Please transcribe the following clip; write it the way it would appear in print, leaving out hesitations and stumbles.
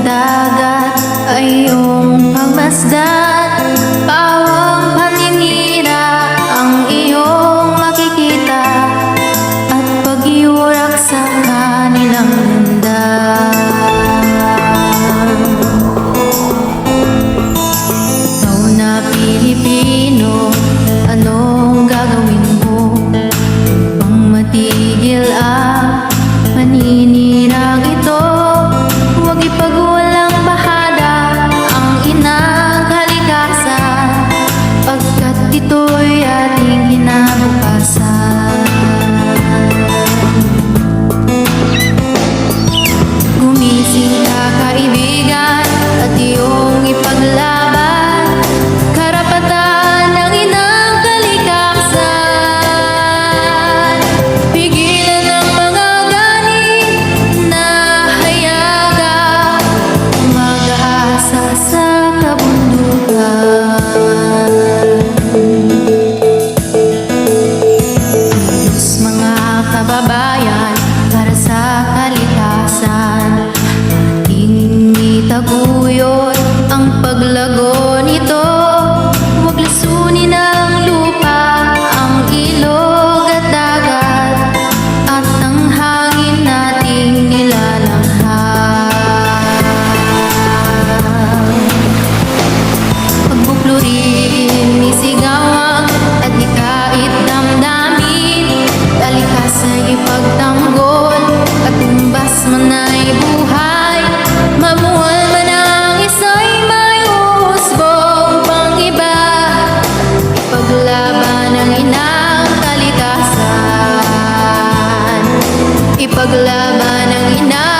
dagat ay iyong pagmasdan. Pawang paninira ang iyong makikita at pag-iurak sa kanilang landas. Ikaw na Pilipino, anong gagawin mo upang matigil ang paninirang ito? Huwag ipagwalang bahada ang inang kalikasan, pagkat ito'y ating kinabukasan. Gumising ka kaibigan at iyong ipaglaban karapatan ng inang kalikasan. Pigilan ang mga galit na hayaga, mag-aasa sa kabundukan. Diyos mga kababayan, para sa kalikasan, ating itaguyod ang paglago nito. Huwag lasunin ang lupa, ang ilog at dagat, at ang hangin nating nilalanghap. Pagbukluriin, isigawang at ikait damdamin, talikas ay ipagtanggol at tumbas man ay buhay. Mamuhal man ang isa'y may uhusbong pang iba, ipaglaban ang inang kalikasan, ipaglaban ang inang